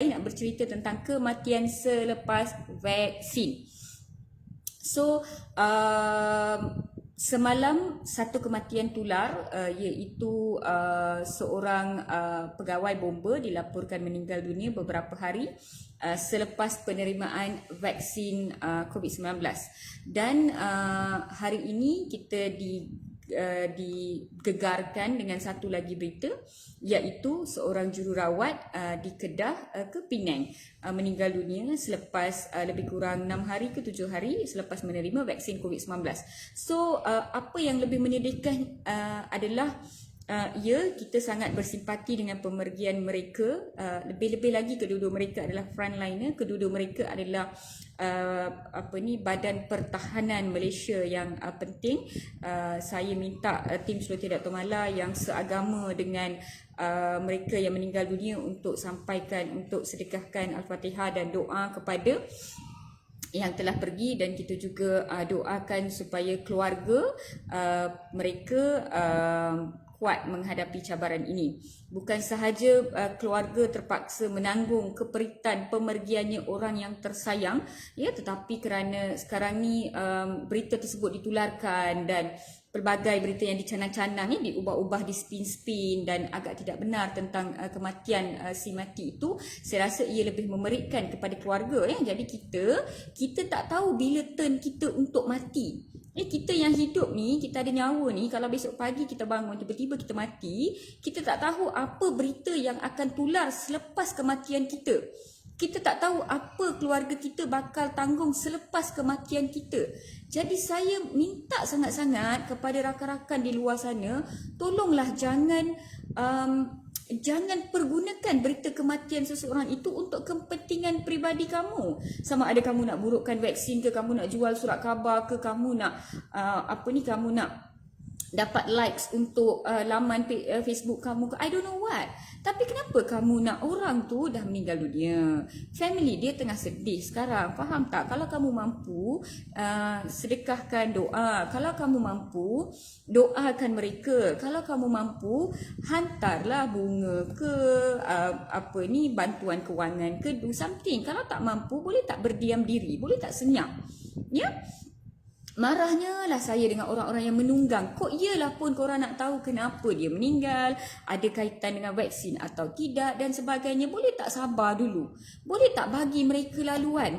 saya nak bercerita tentang kematian selepas vaksin. So, semalam satu kematian tular iaitu seorang pegawai bomba dilaporkan meninggal dunia beberapa hari selepas penerimaan vaksin COVID-19. Dan hari ini kita digegarkan dengan satu lagi berita, iaitu seorang jururawat di Kedah ke Penang meninggal dunia selepas lebih kurang 6 hari ke 7 hari selepas menerima vaksin COVID-19. So apa yang lebih menyedihkan adalah kita sangat bersimpati dengan pemergian mereka. Lebih-lebih lagi kedua-dua mereka adalah frontliner, kedua-dua mereka adalah Badan Pertahanan Malaysia yang penting. Saya minta tim Sultan Dato' Mala yang seagama dengan mereka yang meninggal dunia untuk sampaikan, untuk sedekahkan Al-Fatihah dan doa kepada yang telah pergi, dan kita juga doakan supaya keluarga mereka kuat menghadapi cabaran ini. Bukan sahaja keluarga terpaksa menanggung keperitan pemergiannya orang yang tersayang, tetapi kerana sekarang ni berita tersebut ditularkan dan pelbagai berita yang dicanang-canang diubah-ubah, di spin-spin dan agak tidak benar tentang kematian si mati itu, saya rasa ia lebih memerikkan kepada keluarga. Jadi kita tak tahu bila turn kita untuk mati. Kita yang hidup ni, kita ada nyawa ni, kalau besok pagi kita bangun tiba-tiba kita mati, kita tak tahu apa berita yang akan tular selepas kematian kita. Kita tak tahu apa keluarga kita bakal tanggung selepas kematian kita. Jadi saya minta sangat-sangat kepada rakan-rakan di luar sana, tolonglah jangan pergunakan berita kematian seseorang itu untuk kepentingan peribadi kamu. Sama ada kamu nak burukkan vaksin ke, kamu nak jual surat khabar ke, kamu nak kamu nak dapat likes untuk laman Facebook kamu ke, I don't know what. Tapi kenapa kamu nak orang tu dah meninggal dunia, family dia tengah sedih sekarang, faham tak? Kalau kamu mampu sedekahkan doa, kalau kamu mampu doakan mereka, kalau kamu mampu hantarlah bunga ke bantuan kewangan ke, do something. Kalau tak mampu, boleh tak berdiam diri, boleh tak senyap, Marahnya lah saya dengan orang-orang yang menunggang. Kok iyalah pun korang nak tahu kenapa dia meninggal, ada kaitan dengan vaksin atau tidak dan sebagainya. Boleh tak sabar dulu? Boleh tak bagi mereka laluan?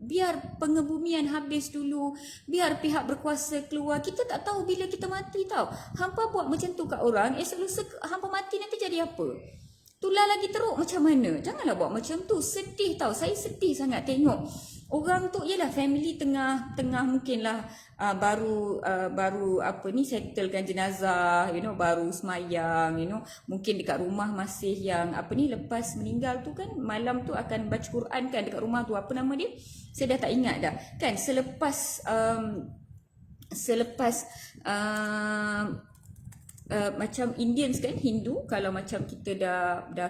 Biar pengebumian habis dulu, biar pihak berkuasa keluar. Kita tak tahu bila kita mati tau. Hampa buat macam tu kat orang, esok lusa hampa mati nanti jadi apa? Tular lagi teruk macam mana? Janganlah buat macam tu. Sedih tau. Saya sedih sangat tengok orang tu, family tengah mungkinlah baru settlekan jenazah, baru semayang, mungkin dekat rumah masih yang lepas meninggal tu kan, malam tu akan baca Quran kan dekat rumah tu, apa nama dia? Saya dah tak ingat dah. Kan selepas macam Indians kan, Hindu, kalau macam kita dah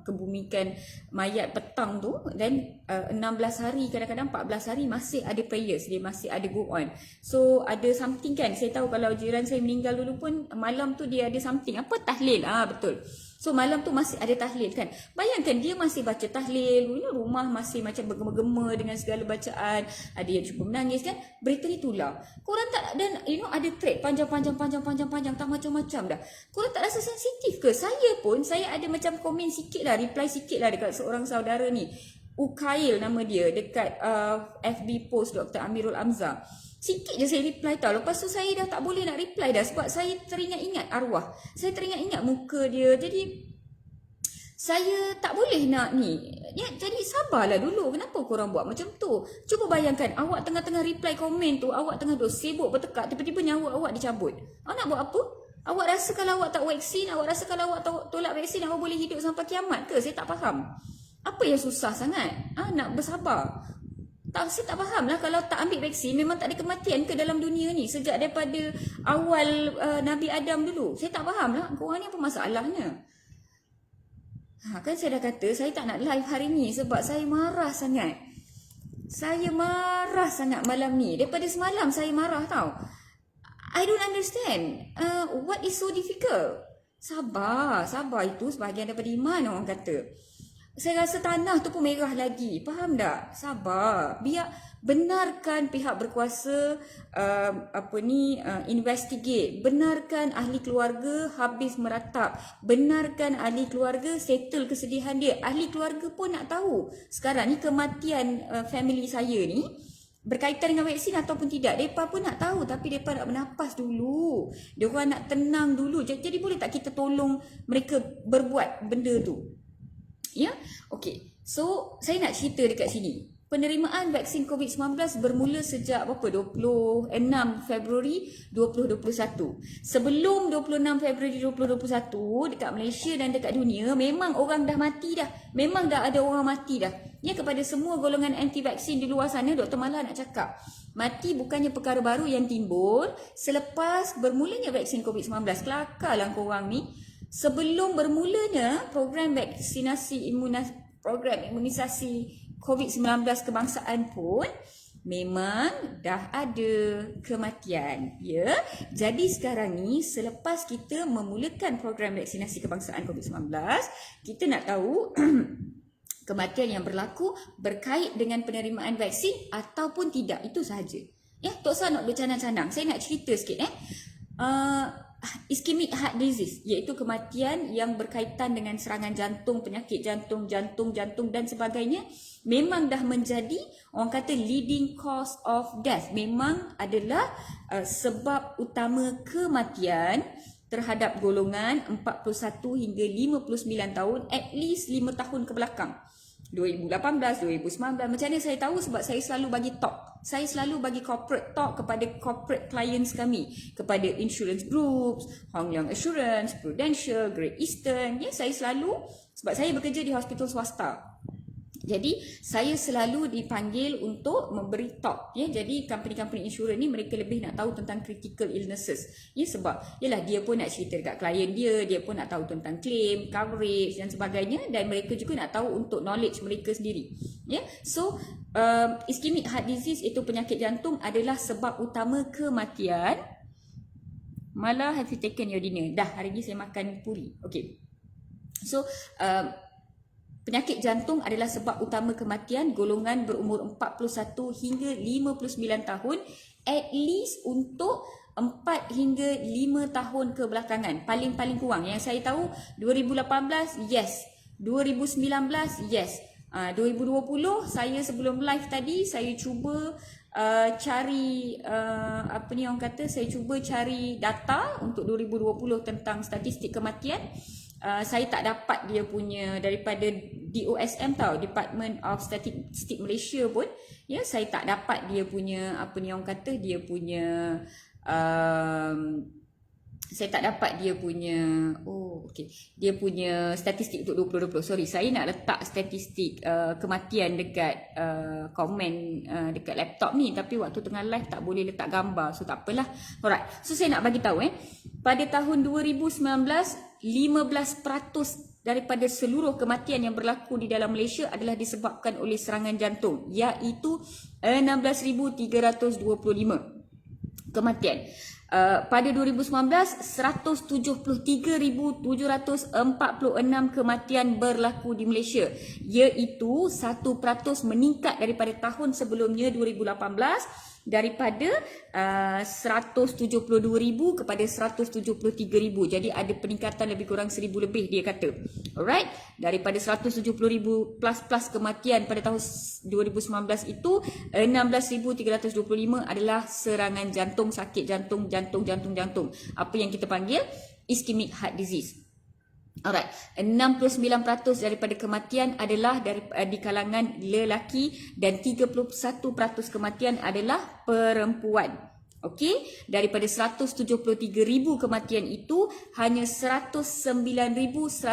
kebumikan mayat petang tu, dan 16 hari, kadang-kadang 14 hari masih ada prayers, dia masih ada go on. So ada something kan, saya tahu kalau jiran saya meninggal dulu pun malam tu dia ada something, tahlil, betul. So malam tu masih ada tahlil kan. Bayangkan dia masih baca tahlil, rumah masih macam bergema-gema dengan segala bacaan. Ada yang cuba menangis kan. Berita ni tular. Korang tak, dan ada thread panjang, tak macam-macam dah. Korang tak rasa sensitif ke? Saya pun, saya ada macam komen sikit lah, reply sikit lah dekat seorang saudara ni. Ukail nama dia, dekat FB post Dr. Amirul Amza. Sikit je saya reply tau. Lepas tu saya dah tak boleh nak reply dah, sebab saya teringat-ingat arwah. Saya teringat-ingat muka dia. Jadi saya tak boleh nak ni. Jadi sabarlah dulu. Kenapa korang buat macam tu? Cuba bayangkan awak tengah-tengah reply komen tu, awak tengah sibuk bertekak, tiba-tiba nyawa awak dicabut. Awak nak buat apa? Awak rasa kalau awak tak vaksin, awak rasa kalau awak tolak vaksin, awak boleh hidup sampai kiamat ke? Saya tak faham. Apa yang susah sangat? Nak bersabar. Saya tak faham lah, kalau tak ambil vaksin memang tak ada kematian ke dalam dunia ni sejak daripada awal Nabi Adam dulu. Saya tak faham lah, korang ni apa masalahnya? Kan saya dah kata saya tak nak live hari ni sebab saya marah sangat. Saya marah sangat malam ni. Daripada semalam saya marah tau. I don't understand. What is so difficult? Sabar itu sebahagian daripada iman orang kata. Saya rasa tanah tu pun merah lagi. Faham tak? Sabar. Biar benarkan pihak berkuasa investigate. Benarkan ahli keluarga habis meratap. Benarkan ahli keluarga settle kesedihan dia. Ahli keluarga pun nak tahu. Sekarang ni kematian family saya ni berkaitan dengan vaksin ataupun tidak. Mereka pun nak tahu tapi mereka nak bernafas dulu. Mereka nak tenang dulu. Jadi boleh tak kita tolong mereka berbuat benda tu? Ya, okey. So, saya nak cerita dekat sini. Penerimaan vaksin COVID-19 bermula sejak 26 Februari 2021. Sebelum 26 Februari 2021, dekat Malaysia dan dekat dunia, memang orang dah mati dah. Memang dah ada orang mati dah. Ya, kepada semua golongan anti-vaksin di luar sana, Dr. Mala nak cakap, mati bukannya perkara baru yang timbul selepas bermulanya vaksin COVID-19. Kelakarlah korang ni. Sebelum bermulanya program imunisasi COVID-19 kebangsaan pun memang dah ada kematian, ya. Jadi sekarang ni selepas kita memulakan program vaksinasi kebangsaan COVID-19, kita nak tahu kematian yang berlaku berkait dengan penerimaan vaksin ataupun tidak. Itu sahaja. Ya, tak usah nak bercanang-canang. Saya nak cerita sikit ischemic heart disease, iaitu kematian yang berkaitan dengan serangan jantung, penyakit jantung dan sebagainya, memang dah menjadi orang kata leading cause of death. Memang adalah sebab utama kematian terhadap golongan 41 hingga 59 tahun, at least 5 tahun ke belakang. 2018, 2019. Macam mana saya tahu? Sebab saya selalu bagi talk. Saya selalu bagi corporate talk kepada corporate clients kami. Kepada insurance groups, Hong Leong Assurance, Prudential, Great Eastern. Ya, saya selalu, sebab saya bekerja di hospital swasta. Jadi, saya selalu dipanggil untuk memberi talk. Ya, jadi, company-company insurans ni mereka lebih nak tahu tentang critical illnesses. Ya, sebab yalah, dia pun nak cerita dekat klien dia pun nak tahu tentang claim, coverage dan sebagainya, dan mereka juga nak tahu untuk knowledge mereka sendiri. Ya, so ischemic heart disease, itu penyakit jantung, adalah sebab utama kematian. Malah, have you taken your dinner? Dah, hari ni saya makan puri. Okay. So, penyakit jantung adalah sebab utama kematian golongan berumur 41 hingga 59 tahun, at least untuk 4 hingga 5 tahun kebelakangan. Paling kurang. Yang saya tahu 2018, yes. 2019, yes. 2020, saya sebelum live tadi, saya cuba cari saya cuba cari data untuk 2020 tentang statistik kematian. Saya tak dapat dia punya daripada DOSM tau, Department of Statistic Malaysia pun, ya, saya tak dapat dia punya saya tak dapat dia punya dia punya statistik untuk 2020. Sorry, saya nak letak statistik kematian dekat komen dekat laptop ni, tapi waktu tengah live tak boleh letak gambar, so tak apalah. Alright, so saya nak bagi tahu pada tahun 2019, 15% daripada seluruh kematian yang berlaku di dalam Malaysia adalah disebabkan oleh serangan jantung, iaitu 16,325 kematian. Pada 2019, 173,746 kematian berlaku di Malaysia, iaitu 1% meningkat daripada tahun sebelumnya 2018, daripada 172,000 kepada 173,000. Jadi ada peningkatan lebih kurang 1,000 lebih, dia kata. Alright, daripada 170,000 plus kematian pada tahun 2019 itu, 16,325 adalah serangan jantung, sakit jantung. Apa yang kita panggil ischemic heart disease. Alright, 69% daripada kematian adalah di kalangan lelaki dan 31% kematian adalah perempuan. Okey, daripada 173,000 kematian itu, hanya 109,164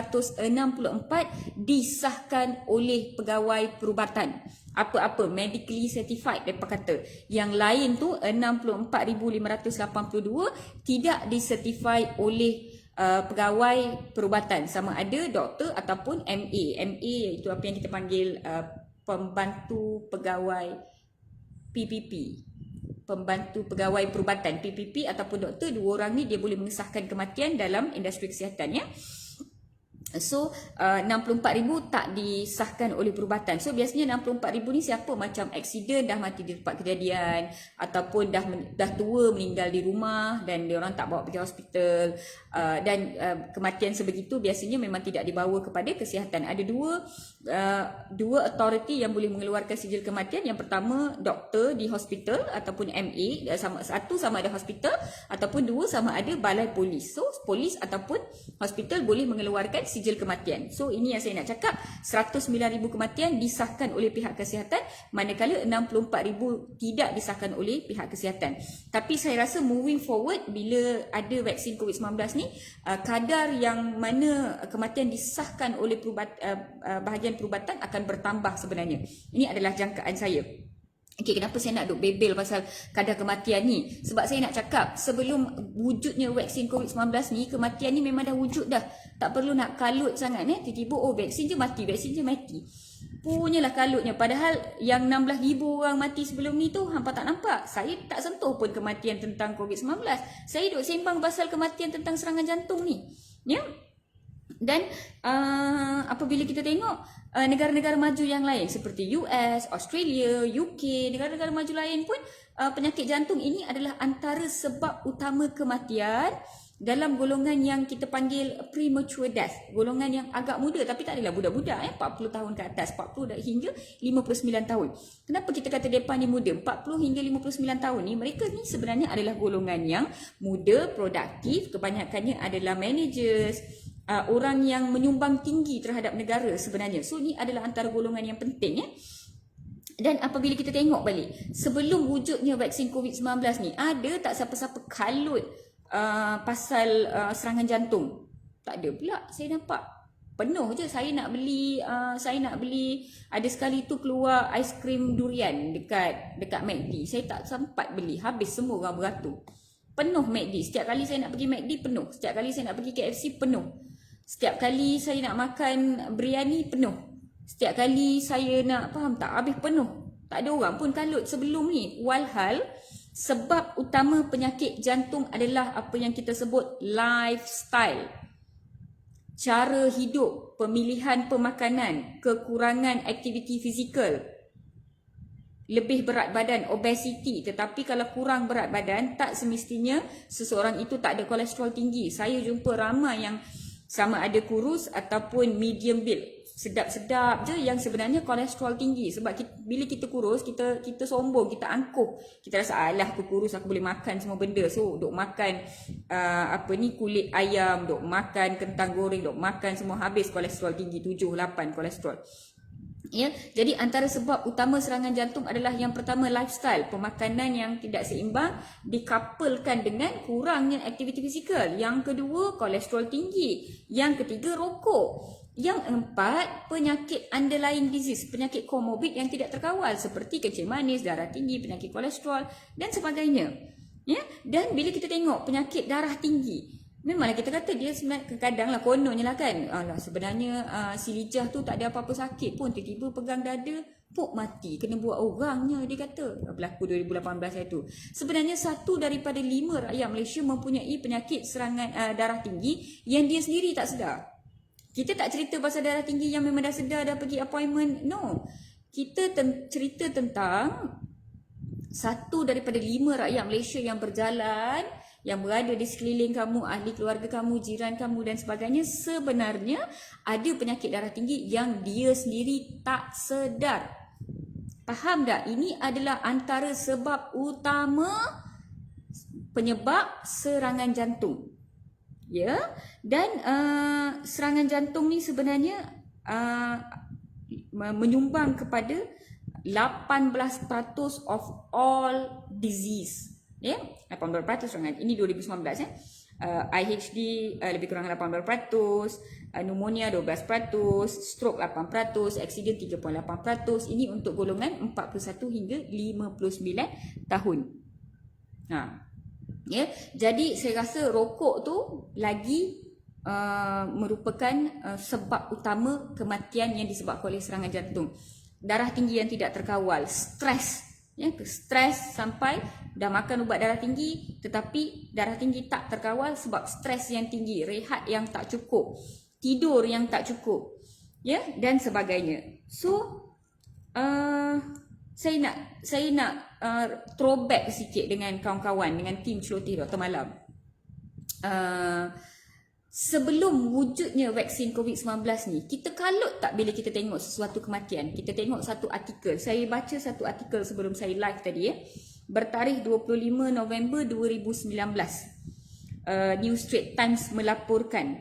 disahkan oleh pegawai perubatan. Apa-apa, medically certified mereka kata. Yang lain tu 64,582 tidak disertify oleh pegawai perubatan, sama ada doktor ataupun MA. MA iaitu apa yang kita panggil pembantu pegawai PPP. pembantu pegawai perubatan PPP ataupun doktor, dua orang ni dia boleh mengesahkan kematian dalam industri kesihatan ya. So 64,000 tak disahkan oleh perubatan. So biasanya 64,000 ni siapa macam aksiden, dah mati di tempat kejadian, ataupun dah tua meninggal di rumah dan dia orang tak bawa pergi hospital, dan kematian sebegitu biasanya memang tidak dibawa kepada kesihatan. Ada dua authority yang boleh mengeluarkan sijil kematian. Yang pertama doktor di hospital ataupun MA, satu sama ada hospital, ataupun dua sama ada balai polis. So polis ataupun hospital boleh mengeluarkan sijil kematian. So ini yang saya nak cakap, 109,000 kematian disahkan oleh pihak kesihatan, manakala 64,000 tidak disahkan oleh pihak kesihatan. Tapi saya rasa moving forward, bila ada vaksin COVID-19 ni, kadar yang mana kematian disahkan oleh bahagian perubatan akan bertambah sebenarnya. Ini adalah jangkaan saya. Okey, kenapa saya nak duk bebel pasal kadar kematian ni? Sebab saya nak cakap, sebelum wujudnya vaksin COVID-19 ni, kematian ni memang dah wujud dah. Tak perlu nak kalut sangat tiba-tiba vaksin je mati, vaksin je mati. Punyalah kalutnya. Padahal yang 16,000 orang mati sebelum ni tu hampa tak nampak. Saya tak sentuh pun kematian tentang COVID-19. Saya duk sembang pasal kematian tentang serangan jantung ni. Ya? Dan apabila kita tengok negara-negara maju yang lain seperti US, Australia, UK, negara-negara maju lain pun penyakit jantung ini adalah antara sebab utama kematian dalam golongan yang kita panggil premature death. Golongan yang agak muda, tapi tak adalah budak-budak 40 tahun ke atas, 40 hingga 59 tahun. Kenapa kita kata mereka ni muda? 40 hingga 59 tahun ni, mereka ni sebenarnya adalah golongan yang muda, produktif, kebanyakannya adalah managers, orang yang menyumbang tinggi terhadap negara sebenarnya. So ni adalah antara golongan yang penting Dan apabila kita tengok balik, sebelum wujudnya vaksin COVID-19 ni, ada tak siapa-siapa kalut pasal serangan jantung? Tak ada pula. Saya nampak penuh je. Saya nak beli ada sekali tu keluar aiskrim durian dekat McD. Saya tak sempat beli, habis semua orang beratur. Penuh McD. Setiap kali saya nak pergi McD penuh. Setiap kali saya nak pergi KFC penuh. Setiap kali saya nak makan biryani penuh. Setiap kali saya nak, faham tak, habis penuh. Tak ada orang pun kalut sebelum ni. Walhal sebab utama penyakit jantung adalah apa yang kita sebut lifestyle. Cara hidup, pemilihan pemakanan, kekurangan aktiviti fizikal, lebih berat badan, obesity. Tetapi kalau kurang berat badan, tak semestinya seseorang itu tak ada kolesterol tinggi. Saya jumpa ramai yang sama ada kurus ataupun medium build, sedap-sedap je, yang sebenarnya kolesterol tinggi. Sebab bila kita kurus, kita sombong, kita angkuh, kita rasa alah aku kurus, aku boleh makan semua benda. So duk makan kulit ayam, duk makan kentang goreng, duk makan semua, habis kolesterol tinggi, 7, 8 kolesterol. Ya, jadi antara sebab utama serangan jantung adalah yang pertama lifestyle, pemakanan yang tidak seimbang dikapelkan dengan kurangnya aktiviti fizikal. Yang kedua, kolesterol tinggi. Yang ketiga, rokok. Yang empat, penyakit underlying disease, penyakit komorbid yang tidak terkawal seperti kencing manis, darah tinggi, penyakit kolesterol dan sebagainya. Ya, dan bila kita tengok penyakit darah tinggi, memanglah kita kata dia sebenarnya, kadang-kadang kononnya lah kan, sebenarnya si Lijah tu tak ada apa-apa sakit pun, tiba-tiba pegang dada, pok mati, kena buat orangnya, dia kata. Berlaku 2018 itu. Sebenarnya 1 daripada 5 rakyat Malaysia mempunyai penyakit serangan darah tinggi yang dia sendiri tak sedar. Kita tak cerita pasal darah tinggi yang memang dah sedar, dah pergi appointment. No. Kita cerita tentang 1 daripada 5 rakyat Malaysia yang berjalan, yang berada di sekeliling kamu, ahli keluarga kamu, jiran kamu dan sebagainya, sebenarnya ada penyakit darah tinggi yang dia sendiri tak sedar. Faham tak? Ini adalah antara sebab utama penyebab serangan jantung. Ya, dan serangan jantung ni sebenarnya menyumbang kepada 18% of all disease. Ya, 18% serangan. Ini 2019 IHD lebih kurang 18%, pneumonia 12%, stroke 8%, aksiden 3.8%. Ini untuk golongan 41 hingga 59 tahun. Ya, jadi saya rasa rokok tu lagi merupakan sebab utama kematian yang disebabkan oleh serangan jantung. Darah tinggi yang tidak terkawal, stres Ya, stres sampai dah makan ubat darah tinggi tetapi darah tinggi tak terkawal sebab stres yang tinggi, rehat yang tak cukup, tidur yang tak cukup, ya, dan sebagainya. So saya nak throwback sikit dengan kawan-kawan, dengan tim celoteh Dr. Malam. Sebelum wujudnya vaksin COVID-19 ni, kita kalut tak bila kita tengok sesuatu kematian? Kita tengok satu artikel. Saya baca satu artikel sebelum saya live tadi, bertarikh 25 November 2019. New Straits Times melaporkan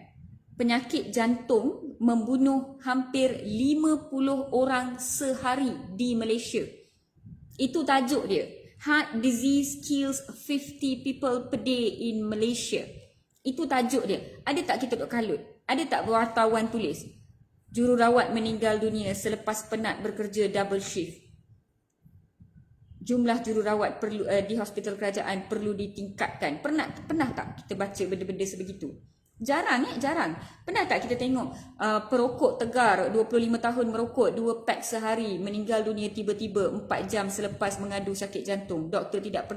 penyakit jantung membunuh hampir 50 orang sehari di Malaysia. Itu tajuk dia. Heart disease kills 50 people per day in Malaysia. Itu tajuk dia. Ada tak kita duk kalut? Ada tak wartawan tulis jururawat meninggal dunia selepas penat bekerja double shift? Jumlah jururawat perlu di hospital kerajaan perlu ditingkatkan. Pernah tak kita baca benda-benda sebegitu? Jarang. Pernah tak kita tengok perokok tegar 25 tahun merokok 2 pack sehari meninggal dunia tiba-tiba 4 jam selepas mengadu sakit jantung. Doktor tidak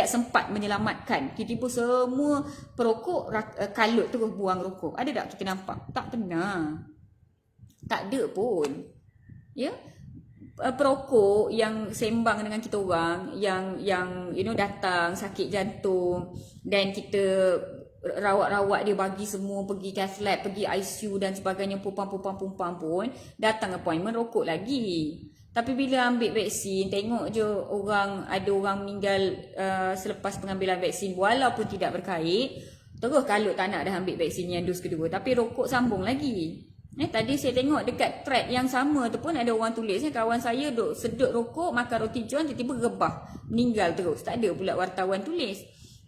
sempat menyelamatkan. Tiba-tiba semua perokok kalut terus buang rokok. Ada tak kita nampak? Tak pernah. Tak ada pun. Ya. Perokok yang sembang dengan kita orang yang datang sakit jantung dan kita rawat-rawat dia, bagi semua pergi cath lab, pergi ICU dan sebagainya, pumpang pun datang appointment rokok lagi. Tapi bila ambil vaksin, tengok je ada orang meninggal selepas pengambilan vaksin walaupun tidak berkait, terus kalut tak nak dah ambil vaksin yang dos kedua, tapi rokok sambung lagi. Tadi saya tengok dekat thread yang sama tu pun ada orang tulis, kawan saya duk sedut rokok, makan roti john, tiba-tiba rebah, meninggal terus. Tak ada pula wartawan tulis.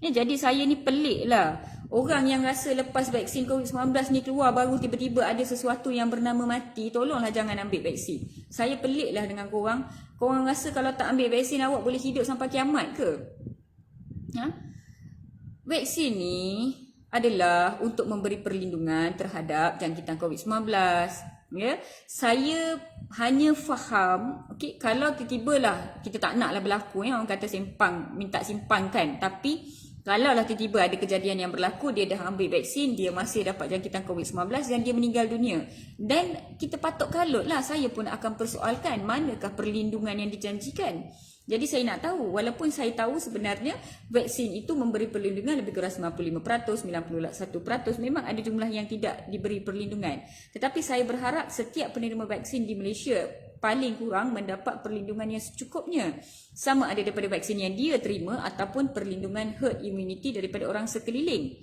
Jadi saya ni pelik lah. Orang yang rasa lepas vaksin COVID-19 ni keluar baru tiba-tiba ada sesuatu yang bernama mati, tolonglah jangan ambil vaksin. Saya pelik lah dengan korang. Korang rasa kalau tak ambil vaksin awak boleh hidup sampai kiamat ke? Vaksin ni adalah untuk memberi perlindungan terhadap jangkitan COVID-19. Ya, saya hanya faham, okey, kalau tiba-tiba lah kita tak nak lah berlaku, orang kata minta simpangkan, tapi kalau lah tiba-tiba ada kejadian yang berlaku, dia dah ambil vaksin, dia masih dapat jangkitan COVID-19 dan dia meninggal dunia, dan kita patut kalut lah. Saya pun akan persoalkan manakah perlindungan yang dijanjikan. Jadi saya nak tahu, walaupun saya tahu sebenarnya vaksin itu memberi perlindungan lebih kurang 95%, 91%, memang ada jumlah yang tidak diberi perlindungan. Tetapi saya berharap setiap penerima vaksin di Malaysia paling kurang mendapat perlindungan yang secukupnya. Sama ada daripada vaksin yang dia terima ataupun perlindungan herd immunity daripada orang sekeliling.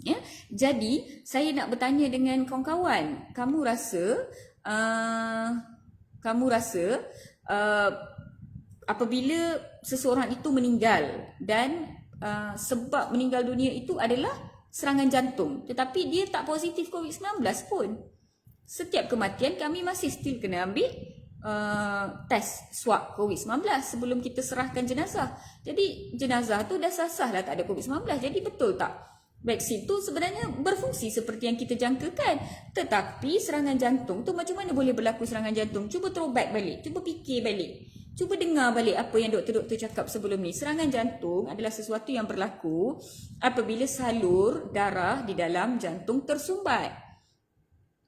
Ya? Jadi saya nak bertanya dengan kawan-kawan, kamu rasa apabila seseorang itu meninggal dan sebab meninggal dunia itu adalah serangan jantung, tetapi dia tak positif COVID-19 pun, setiap kematian kami masih still kena ambil test swab COVID-19 sebelum kita serahkan jenazah. Jadi jenazah tu dah sah-sah lah tak ada COVID-19. Jadi betul tak vaksin tu sebenarnya berfungsi seperti yang kita jangkakan? Tetapi serangan jantung tu macam mana boleh berlaku serangan jantung? Cuba throwback balik, cuba fikir balik, cuba dengar balik apa yang doktor-doktor cakap sebelum ni. Serangan jantung adalah sesuatu yang berlaku apabila salur darah di dalam jantung tersumbat.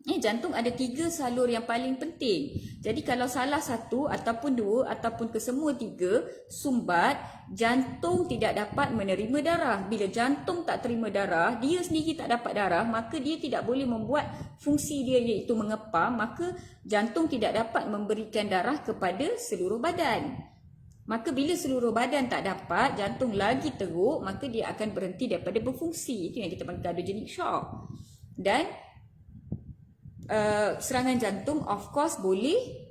Jantung ada 3 salur yang paling penting. Jadi kalau salah satu ataupun 2 ataupun kesemua 3 sumbat, jantung tidak dapat menerima darah. Bila jantung tak terima darah, dia sendiri tak dapat darah, maka dia tidak boleh membuat fungsi dia iaitu mengepam, maka jantung tidak dapat memberikan darah kepada seluruh badan. Maka bila seluruh badan tak dapat, jantung lagi teruk, maka dia akan berhenti daripada berfungsi. Itu yang kita panggil cardiogenic shock. Dan serangan jantung of course boleh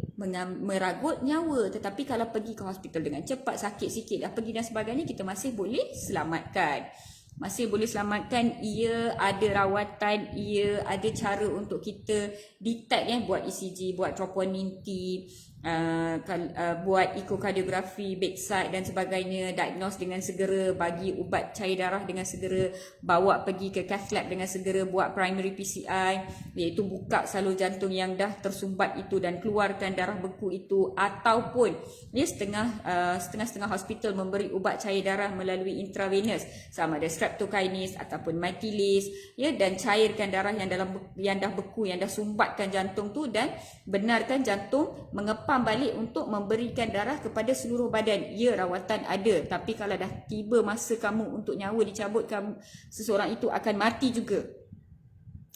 meragut nyawa, tetapi kalau pergi ke hospital dengan cepat, sakit sikit dah pergi dan sebagainya, kita masih boleh selamatkan. Ia ada rawatan, ia ada cara untuk kita detect buat ECG, buat troponin T, buat ekokardiografi bedside dan sebagainya, diagnose dengan segera, bagi ubat cair darah dengan segera, bawa pergi ke cath lab dengan segera, buat primary PCI, iaitu buka salur jantung yang dah tersumbat itu dan keluarkan darah beku itu, ataupun setengah-setengah hospital memberi ubat cair darah melalui intravenous, sama ada streptokinase ataupun Mytilase, dan cairkan darah yang dah beku, yang dah sumbatkan jantung tu, dan benarkan jantung mengepam balik untuk memberikan darah kepada seluruh badan. Ya, rawatan ada, tapi kalau dah tiba masa kamu untuk nyawa dicabut, seseorang itu akan mati juga.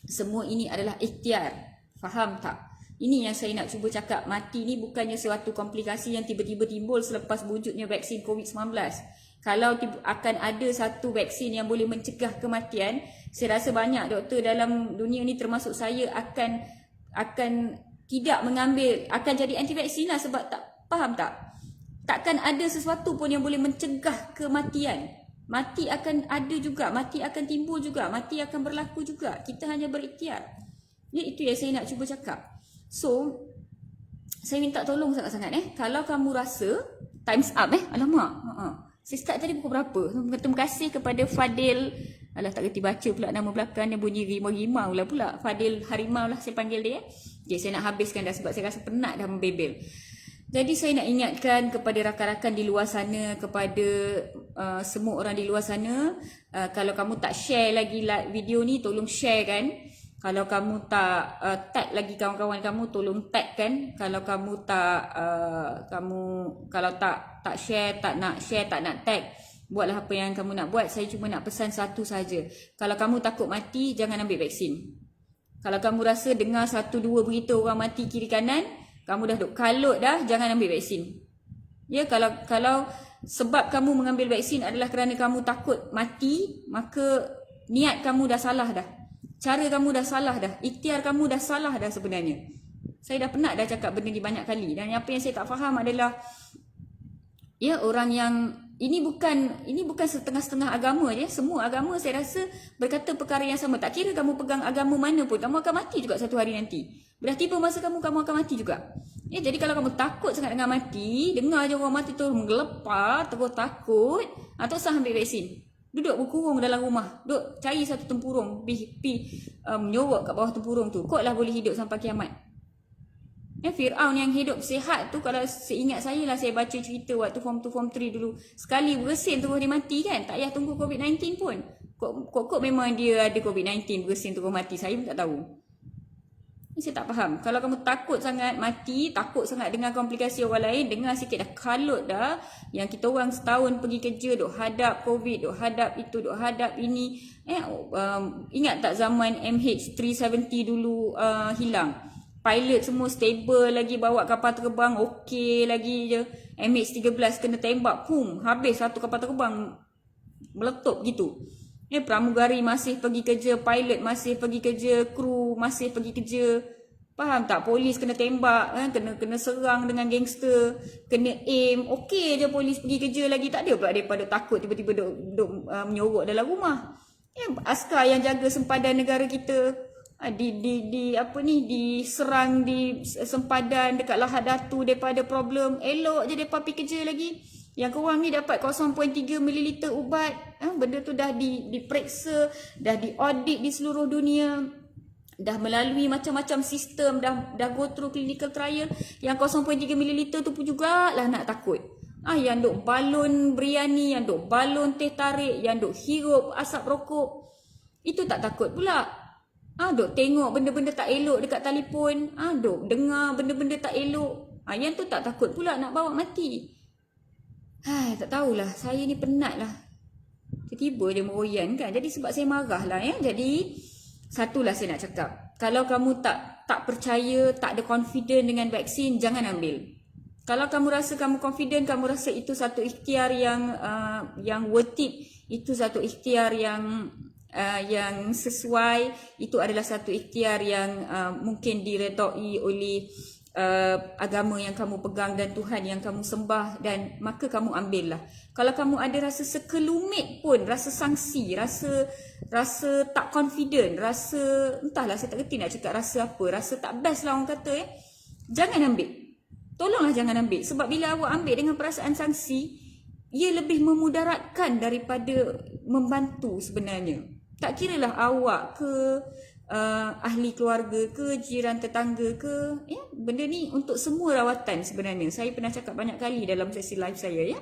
Semua ini adalah ikhtiar. Faham tak? Ini yang saya nak cuba cakap. Mati ni bukannya suatu komplikasi yang tiba-tiba timbul selepas wujudnya vaksin COVID-19. Kalau akan ada satu vaksin yang boleh mencegah kematian, saya rasa banyak doktor dalam dunia ni termasuk saya akan tidak mengambil, akan jadi anti vaksin lah, sebab faham tak? Takkan ada sesuatu pun yang boleh mencegah kematian. Mati akan ada juga, mati akan timbul juga, mati akan berlaku juga. Kita hanya berikhtiar. Itu yang saya nak cuba cakap. So, saya minta tolong sangat-sangat kalau kamu rasa time's up alamak. Saya start tadi pukul berapa? Terima kasih kepada Fadil. Alah, tak kerti baca pula nama belakang dia, bunyi rimau-rimau lah pula. Fadil Harimau lah saya panggil dia. Okay, saya nak habiskan dah sebab saya rasa penat dah membebel. Jadi saya nak ingatkan kepada rakan-rakan di luar sana, kepada semua orang di luar sana, kalau kamu tak share lagi video ni, tolong share kan. Kalau kamu tak tag lagi kawan-kawan kamu, tolong tag kan. Kalau kamu kalau tak share, tak nak tag, buatlah apa yang kamu nak buat. Saya cuma nak pesan satu saja. Kalau kamu takut mati, jangan ambil vaksin. Kalau kamu rasa dengar satu dua berita orang mati kiri kanan, kamu dah duk kalut dah, jangan ambil vaksin. Ya, kalau sebab kamu mengambil vaksin adalah kerana kamu takut mati, maka niat kamu dah salah dah. Cara kamu dah salah dah. Ikhtiar kamu dah salah dah sebenarnya. Saya dah penat dah cakap benda ni banyak kali. Dan apa yang saya tak faham adalah, orang yang ini bukan setengah-setengah agama je. Semua agama saya rasa berkata perkara yang sama. Tak kira kamu pegang agama mana pun, kamu akan mati juga satu hari nanti. Dah tiba masa kamu akan mati juga. Jadi kalau kamu takut sangat dengan mati, dengar je orang mati tu menggelepar, terus takut, tak usah ambil vaksin. Duduk berkurung dalam rumah, duduk cari satu tempurung, menyorok kat bawah tempurung tu. Kot lah boleh hidup sampai kiamat. Fir'aun yang hidup sihat tu, kalau seingat saya lah, saya baca cerita waktu form 2 form 3 dulu, sekali bersin terus dia mati kan, tak payah tunggu COVID-19 pun. Kok memang dia ada COVID-19 bersin terus mati, saya pun tak tahu. Saya tak faham. Kalau kamu takut sangat mati, takut sangat dengan komplikasi orang lain, dengar sikit dah kalut dah. Yang kita orang setahun pergi kerja, duk hadap COVID, duk hadap itu, duk hadap ini. Ingat tak zaman MH370 dulu hilang? Pilot semua stable lagi, bawa kapal terbang okey lagi je. MH13 kena tembak, habis satu kapal terbang meletup gitu. Pramugari masih pergi kerja, pilot masih pergi kerja, kru masih pergi kerja. Faham tak? Polis kena tembak, kena serang dengan gangster, kena aim. Okey je polis pergi kerja lagi, tak ada pula daripada takut tiba-tiba duk menyorok dalam rumah. Askar yang jaga sempadan negara kita diserang di sempadan dekat Lahad Datu daripada problem, elok je depa pergi kerja lagi. Yang korang ni dapat 0.3 ml ubat, benda tu dah diperiksa, dah diaudit di seluruh dunia, dah melalui macam-macam sistem, dah go through clinical trial. Yang 0.3 ml tu pun jugalah nak takut. Yang duk balon biryani, yang duk balon teh tarik, yang duk hirup asap rokok, itu tak takut pula. Duk tengok benda-benda tak elok dekat telefon, duk dengar benda-benda tak elok, yang tu tak takut pula nak bawa mati. Tak tahulah, saya ni penat lah. Tiba-tiba dia meroyan kan. Jadi sebab saya marah lah Jadi satulah saya nak cakap, kalau kamu tak percaya, tak ada confident dengan vaksin, jangan ambil. Kalau kamu rasa kamu confident, kamu rasa itu satu ikhtiar yang worth it, itu satu ikhtiar yang sesuai, itu adalah satu ikhtiar yang mungkin diredai oleh agama yang kamu pegang dan Tuhan yang kamu sembah, dan maka kamu ambillah. Kalau kamu ada rasa sekelumit pun, rasa sangsi, rasa tak confident, rasa entahlah, saya tak kerti nak cakap rasa apa, rasa tak best lah orang kata, jangan ambil. tolonglah jangan ambil. Sebab bila awak ambil dengan perasaan sangsi, ia lebih memudaratkan daripada membantu sebenarnya. Tak kiralah awak ke ahli keluarga ke, jiran tetangga ke, ya, benda ni untuk semua rawatan sebenarnya. Saya pernah cakap banyak kali dalam sesi live saya, ya.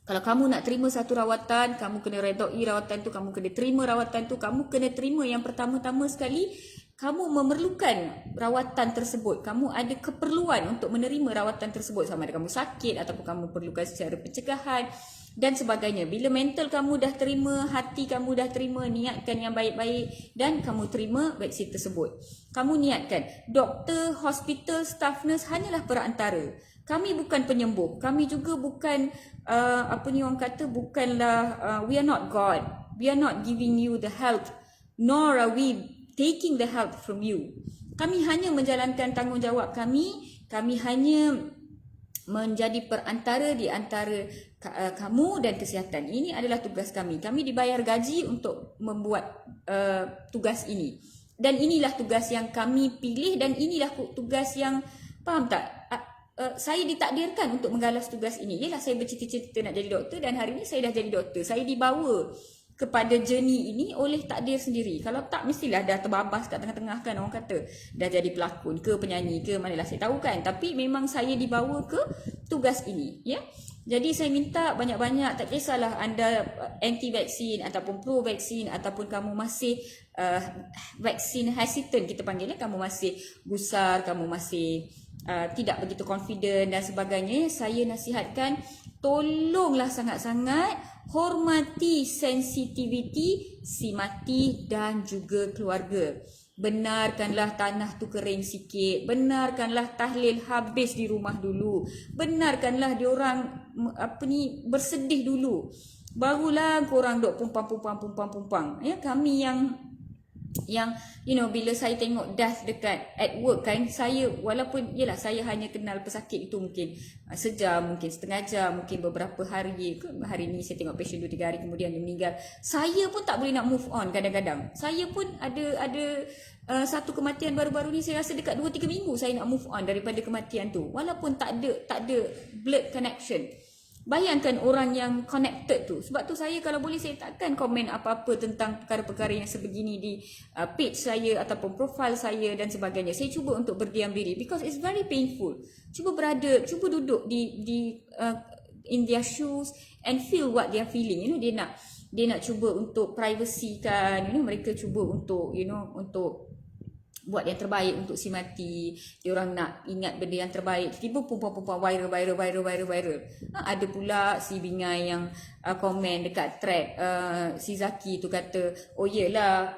Kalau kamu nak terima satu rawatan, kamu kena redai rawatan tu, kamu kena terima rawatan tu, kamu kena terima yang pertama-tama sekali, kamu memerlukan rawatan tersebut. Kamu ada keperluan untuk menerima rawatan tersebut, sama ada kamu sakit ataupun kamu perlukan secara pencegahan dan sebagainya. Bila mental kamu dah terima, hati kamu dah terima, niatkan yang baik-baik dan kamu terima vaksin tersebut. Kamu niatkan. Doktor, hospital, staff nurse hanyalah perantara. Kami bukan penyembuh. Kami juga bukan bukanlah we are not God. We are not giving you the health, nor are we taking the health from you. Kami hanya menjalankan tanggungjawab kami. Kami hanya menjadi perantara di antara kamu dan kesihatan. Ini adalah tugas kami. Kami dibayar gaji untuk membuat tugas ini. Dan inilah tugas yang kami pilih dan inilah tugas yang, faham tak? Saya ditakdirkan untuk menggalas tugas ini. Yalah, saya bercita-cita nak jadi doktor dan hari ini saya dah jadi doktor. Saya dibawa kepada journey ini oleh takdir sendiri. Kalau tak, mestilah dah terbabas kat tengah-tengah kan, orang kata. Dah jadi pelakon ke, penyanyi ke, manalah saya tahu kan. Tapi memang saya dibawa ke tugas ini, ya. Jadi saya minta banyak-banyak, tak kisahlah anda anti-vaksin ataupun pro-vaksin ataupun kamu masih vaksin hesitant kita panggilnya, kamu masih gusar, kamu masih tidak begitu confident dan sebagainya. Saya nasihatkan, tolonglah sangat-sangat hormati sensitiviti si mati dan juga keluarga. Benarkanlah tanah tu kering sikit. Benarkanlah tahlil habis di rumah dulu. Benarkanlah diorang bersedih dulu. Barulah korang duk pumpang. Ya, kami yang bila saya tengok death dekat at work kan, saya walaupun yalah saya hanya kenal pesakit itu mungkin sejam, mungkin setengah jam, mungkin beberapa hari ke, hari ni saya tengok patient 2-3 hari kemudian dia meninggal, saya pun tak boleh nak move on. Kadang-kadang saya pun ada satu kematian baru-baru ni, saya rasa dekat 2-3 minggu saya nak move on daripada kematian tu, walaupun tak ada blood connection. Bayangkan orang yang connected tu. Sebab tu saya kalau boleh saya takkan komen apa-apa tentang perkara-perkara yang sebegini di page saya ataupun profile saya dan sebagainya. Saya cuba untuk berdiam diri because it's very painful. Cuba duduk di in their shoes and feel what they are feeling. Dia nak cuba untuk privacy kan. Mereka cuba untuk untuk buat yang terbaik untuk si mati. Diorang nak ingat benda yang terbaik. Tiba-tiba pumpang viral. Ada pula si Bingai yang komen dekat thread si Zaki tu kata, oh yelah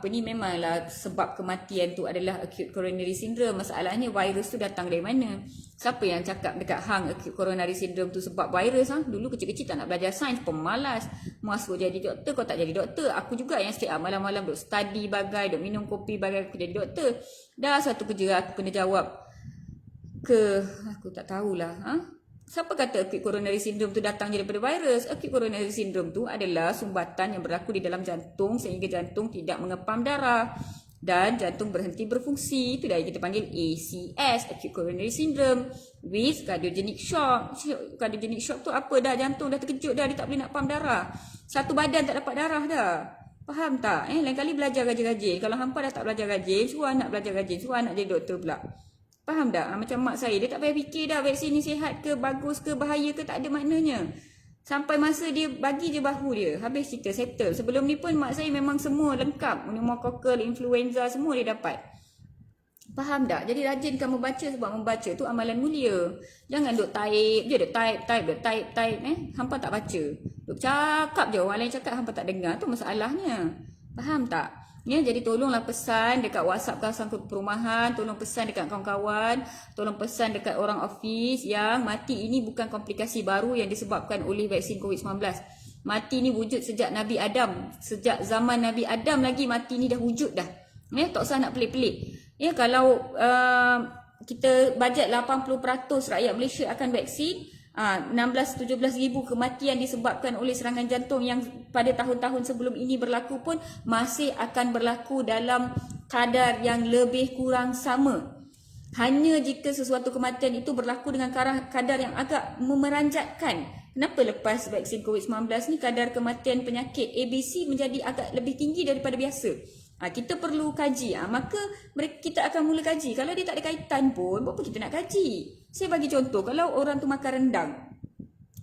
memanglah sebab kematian tu adalah acute coronary syndrome. Masalahnya virus tu datang dari mana? Siapa yang cakap dekat hang acute coronary syndrome tu sebab virus? Dulu kecil-kecil tak nak belajar sains, pemalas. Masuk jadi doktor, kau tak jadi doktor. Aku juga yang stay up malam-malam duk study bagai, duk minum kopi bagai aku jadi doktor. Dah satu kerja aku kena jawab ke, aku tak tahulah. Siapa kata acute coronary syndrome tu datang daripada virus? Acute coronary syndrome tu adalah sumbatan yang berlaku di dalam jantung sehingga jantung tidak mengepam darah dan jantung berhenti berfungsi. Itu dah kita panggil ACS, acute coronary syndrome with cardiogenic shock. Cardiogenic shock tu apa dah? Jantung dah terkejut dah, dia tak boleh nak pam darah. Satu badan tak dapat darah dah. Faham tak? Lain kali belajar rajin-rajin. Kalau hampa dah tak belajar rajin, suruh anak belajar rajin, suruh anak jadi doktor pula. Faham tak? Macam mak saya, dia tak payah fikir dah vaksin ni sihat ke, bagus ke, bahaya ke, tak ada maknanya. Sampai masa dia bagi je bahu dia, habis cerita, settle. Sebelum ni pun mak saya memang semua lengkap. Pneumococcal, influenza, semua dia dapat. Faham tak? Jadi rajin kamu baca, sebab membaca tu amalan mulia. Jangan duk type je, duk type. Hampa tak baca. Duk cakap je, orang lain cakap hampa tak dengar. Tu masalahnya. Faham tak? Ya, jadi tolonglah pesan dekat WhatsApp kawasan perumahan, tolong pesan dekat kawan-kawan, tolong pesan dekat orang office yang mati ini bukan komplikasi baru yang disebabkan oleh vaksin COVID-19. Mati ni wujud sejak Nabi Adam. Sejak zaman Nabi Adam lagi mati ni dah wujud dah. Ya, tak usah nak pelik-pelik. Ya, kalau kita bajet 80% rakyat Malaysia akan vaksin, 16-17 ribu kematian disebabkan oleh serangan jantung yang pada tahun-tahun sebelum ini berlaku pun masih akan berlaku dalam kadar yang lebih kurang sama. Hanya jika sesuatu kematian itu berlaku dengan kadar yang agak memeranjatkan. Kenapa lepas vaksin COVID-19 ni kadar kematian penyakit ABC menjadi agak lebih tinggi daripada biasa? Kita perlu kaji. Maka kita akan mula kaji. Kalau dia tak ada kaitan pun, apa kita nak kaji? Saya bagi contoh, kalau orang tu makan rendang,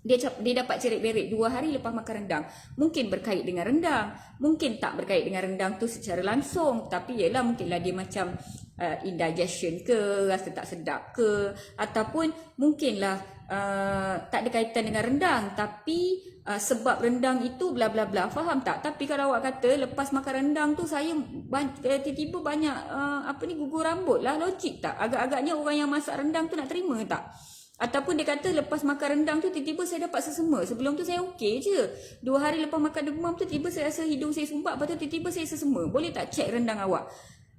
dia dapat cerit berit 2 hari lepas makan rendang. Mungkin berkait dengan rendang, mungkin tak berkait dengan rendang tu secara langsung, tapi ialah mungkinlah dia macam indigestion ke, rasa tak sedap ke, ataupun mungkinlah tak ada kaitan dengan rendang, tapi sebab rendang itu bla bla bla, faham tak? Tapi kalau awak kata lepas makan rendang tu saya tiba-tiba banyak gugur rambut lah, logik tak? Agak-agaknya orang yang masak rendang tu nak terima tak? Ataupun dia kata lepas makan rendang tu tiba-tiba saya dapat sesema. Sebelum tu saya okey je. 2 hari lepas makan demam tu tiba-tiba saya rasa hidung saya sumbat. Lepas tu tiba-tiba saya sesema. Boleh tak cek rendang awak?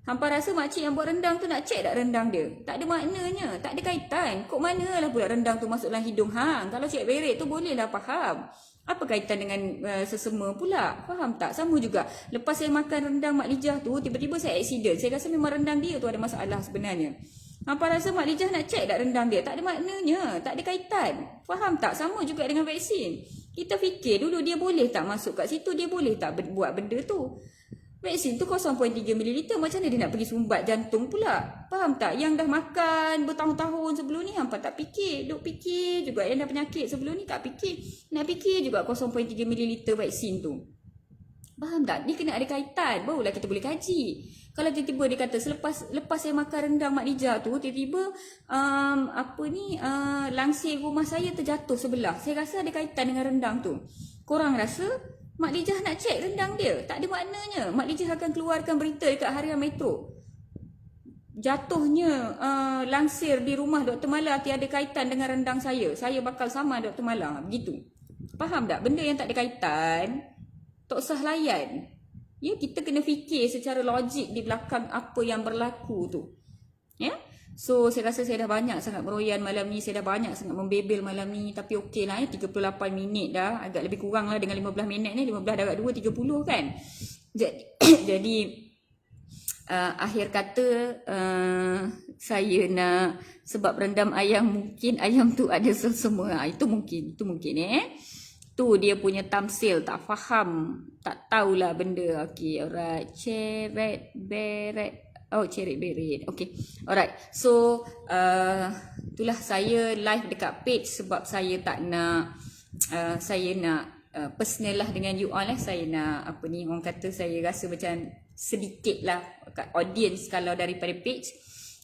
Hampa rasa makcik yang buat rendang tu nak cek tak rendang dia? Tak ada maknanya. Tak ada kaitan. Kok manalah pula rendang tu masuk dalam hidung hang? Kalau cek berit tu bolehlah faham. Apa kaitan dengan sesema pula? Faham tak? Sama juga. Lepas saya makan rendang Mak Lijah tu, tiba-tiba saya accident. Saya rasa memang rendang dia tu ada masalah sebenarnya. Hampa rasa Mak Lijah nak cek tak rendang dia? Tak ada maknanya. Tak ada kaitan. Faham tak? Sama juga dengan vaksin. Kita fikir dulu dia boleh tak masuk kat situ? Dia boleh tak buat benda tu? Vaksin tu 0.3 ml. Macam mana dia nak pergi sumbat jantung pula? Faham tak? Yang dah makan bertahun-tahun sebelum ni hampa tak fikir. Duk fikir juga. Yang dah penyakit sebelum ni tak fikir. Nak fikir juga 0.3 ml vaksin tu. Faham tak? Dia kena ada kaitan. Barulah kita boleh kaji. Kalau tiba-tiba dia kata lepas saya makan rendang Mak Lijah tu, tiba-tiba langsir rumah saya terjatuh sebelah. Saya rasa ada kaitan dengan rendang tu. Korang rasa Mak Lijah nak cek rendang dia? Tak ada maknanya. Mak Lijah akan keluarkan berita dekat Harian Metro. Jatuhnya langsir di rumah Dr. Mala tiada kaitan dengan rendang saya. Saya bakal sama Dr. Mala. Begitu. Faham tak? Benda yang tak ada kaitan, tak usah layan. Ya, kita kena fikir secara logik di belakang apa yang berlaku tu. Ya. So, saya rasa saya dah banyak sangat meroyan malam ni. Saya dah banyak sangat membebel malam ni. Tapi okey lah 38 minit dah. Agak lebih kurang lah dengan 15 minit ni. 15 darab 2, 30 kan. Jadi akhir kata saya nak, sebab rendam ayam, mungkin ayam tu ada semua. Itu mungkin tu dia punya tamsil, tak faham, tak tahulah benda. Okay, alright. Cerit berit. Okay, alright. So itulah saya live dekat page sebab saya tak nak saya nak personal lah dengan you all lah. Saya nak orang kata, saya rasa macam sedikit lah kat audience kalau daripada page.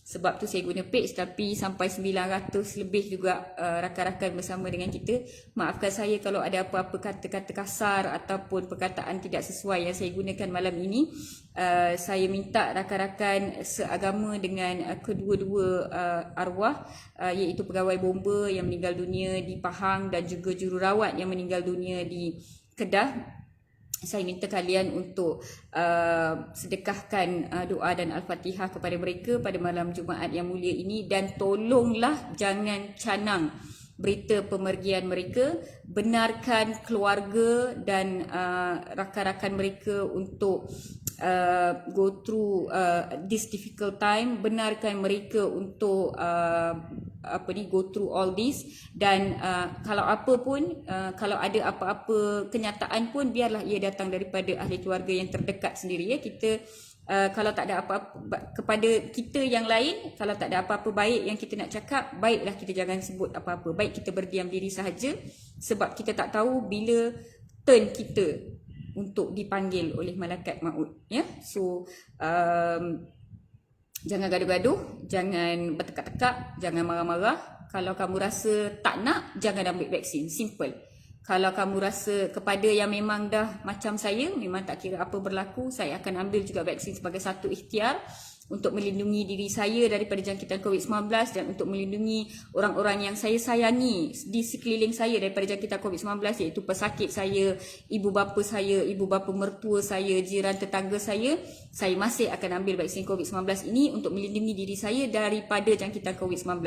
Sebab tu saya guna page, tapi sampai 900 lebih juga rakan-rakan bersama dengan kita. Maafkan saya kalau ada apa-apa kata-kata kasar ataupun perkataan tidak sesuai yang saya gunakan malam ini. Saya minta rakan-rakan seagama dengan kedua-dua arwah, iaitu pegawai bomba yang meninggal dunia di Pahang dan juga jururawat yang meninggal dunia di Kedah. Saya minta kalian untuk sedekahkan doa dan Al-Fatihah kepada mereka pada malam Jumaat yang mulia ini. Dan tolonglah jangan canang berita pemergian mereka. Benarkan keluarga dan rakan-rakan mereka untuk go through this difficult time. Benarkan mereka untuk go through all this. Dan kalau apa pun, kalau ada apa-apa kenyataan pun, biarlah ia datang daripada ahli keluarga yang terdekat sendiri. Ya, kita kalau tak ada apa-apa kepada kita yang lain, kalau tak ada apa-apa baik yang kita nak cakap, baiklah kita jangan sebut apa-apa. Baik kita berdiam diri sahaja, sebab kita tak tahu bila turn kita untuk dipanggil oleh malaikat maut. Ya, so jangan gaduh-gaduh, jangan bertekak-tekak, jangan marah-marah. Kalau kamu rasa tak nak, jangan ambil vaksin. Simple. Kalau kamu rasa kepada yang memang dah macam saya, memang tak kira apa berlaku, saya akan ambil juga vaksin sebagai satu ikhtiar untuk melindungi diri saya daripada jangkitan COVID-19 dan untuk melindungi orang-orang yang saya sayangi di sekeliling saya daripada jangkitan COVID-19, iaitu pesakit saya, ibu bapa mertua saya, jiran tetangga saya. Saya masih akan ambil vaksin COVID-19 ini untuk melindungi diri saya daripada jangkitan COVID-19.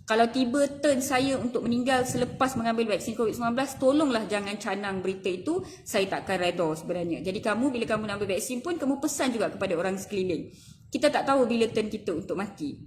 Kalau tiba turn saya untuk meninggal selepas mengambil vaksin COVID-19, tolonglah jangan canang berita itu. Saya takkan redha sebenarnya. Jadi bila kamu nak ambil vaksin pun, kamu pesan juga kepada orang sekeliling. Kita tak tahu bila turn kita untuk mati.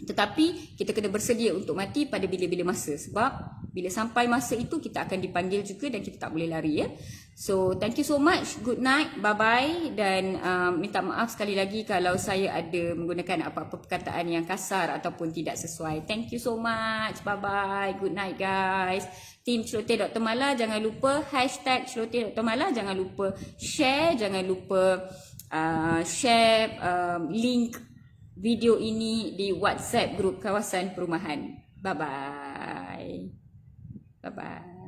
Tetapi kita kena bersedia untuk mati pada bila-bila masa. Sebab bila sampai masa itu kita akan dipanggil juga dan kita tak boleh lari ya. So thank you so much. Good night. Bye bye. Dan minta maaf sekali lagi kalau saya ada menggunakan apa-apa perkataan yang kasar ataupun tidak sesuai. Thank you so much. Bye bye. Good night guys. Team Celoteh Dr. Mala, jangan lupa hashtag Celoteh Dr. Mala, jangan lupa share, jangan lupa share link video ini di WhatsApp grup kawasan perumahan. Bye bye. Bye bye.